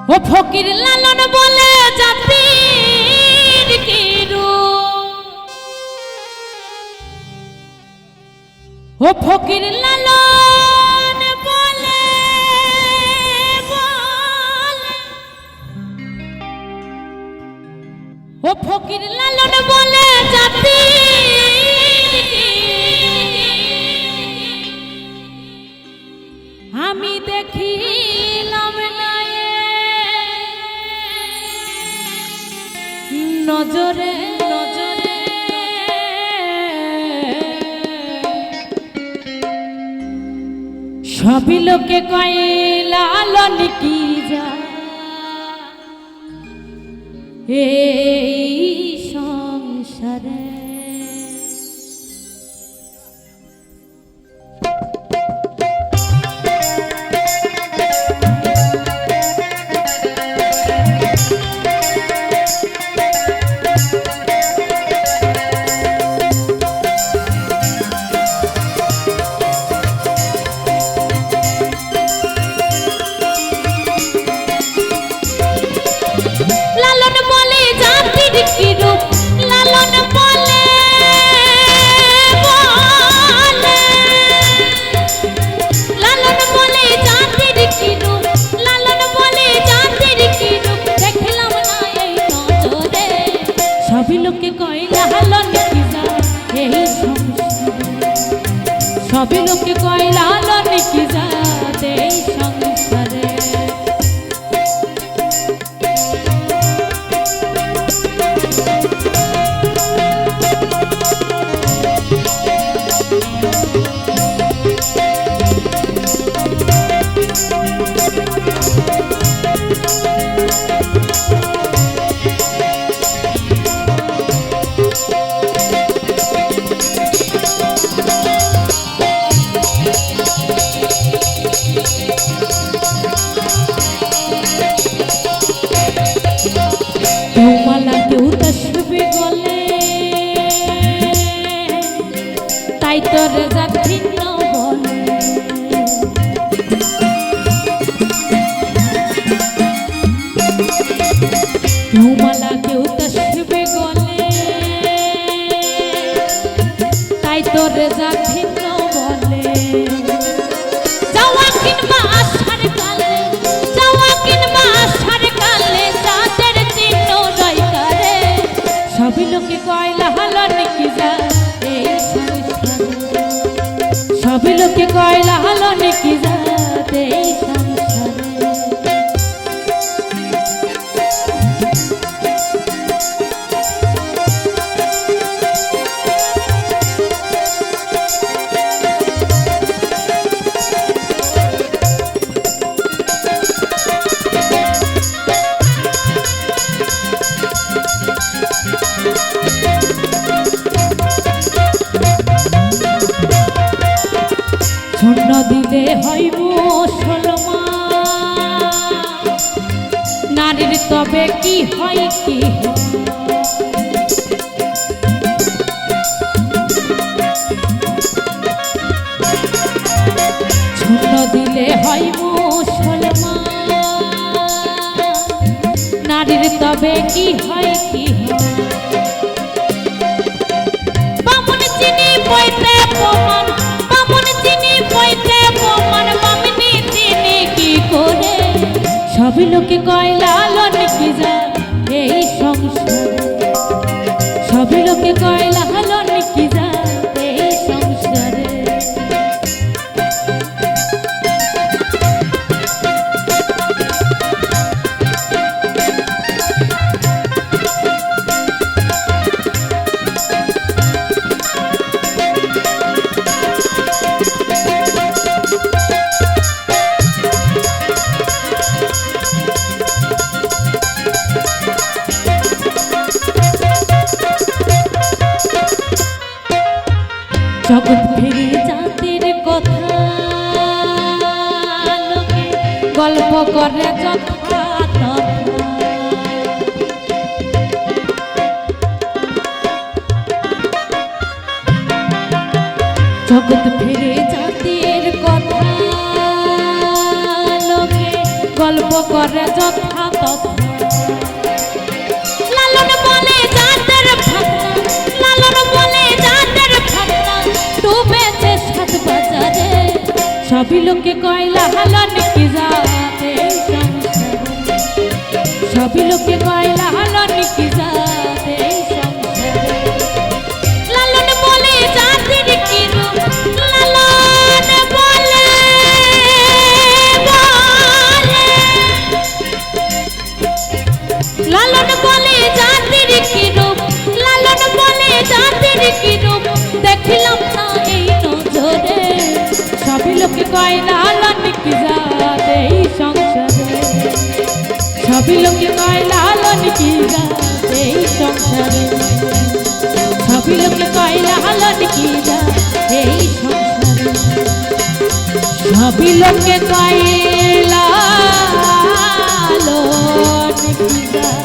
ও ফকির লালন বলে জাতির কি রূপ, ও ফকির লালন বলে ও ফকির লালন বলে জাতির কি আমি দেখিলাম না নজরে নজরে সবই লোকে কয় লালন কি যা এই সংসারে সবই লোকে কয় লালন কি জাত এই সংসারে তাই তোর জাত ভিন্ন বলে কেউ মালা কেউ তসবে গলে তাই তোর জাত ভিন্ন বলে যাওয়া কিংবা আসার কালে যাওয়া কিংবা আসার কালে জাতের চিহ্ন জয় করে সবই লোকে কয় লালন কি যা সবই লোকে কয় লালন কি জাত এই সংসারে শূন্য দিলে হয় মুসলমান নারীর তবে কি হয় কি শূন্য দিলে হয় মুসলমান নারীর তবে কি হয় কি বামন চিনি পয়তে প্রমাণ সবই লোকে কয় লালন কি যা এই সংসারে সবই লোকে কয় লালন কি যা এই সংসারে জগৎ ফেরে জাতির কথা লোকে গল্প করে যথা জগৎ ফেরে জাতির কথা লোকে গল্প করে যথা তথা লালন বলে যাদের ভাবনা লালন বলে যাদের ভাবনা ডুবেছে সাত বাজারে সবই লোকে কয় লালন কি জাতে সবই লোকে কয় লালন কি জাতে লালন বলে জাতির কি রূপ লালন বলে লালন বলে জাতির কি রূপ লালন বলে জাতির কি রূপ দেখিলাম না এই নজরে সবই লোকে কয় লালন কি জাত এই সংসারে সবই লোকে কয় লালন কি জাত এই সংসারে সবই লোকে কয় লালন কি জাত এই সংসারে সবই লোকে কয় লালন কি জাত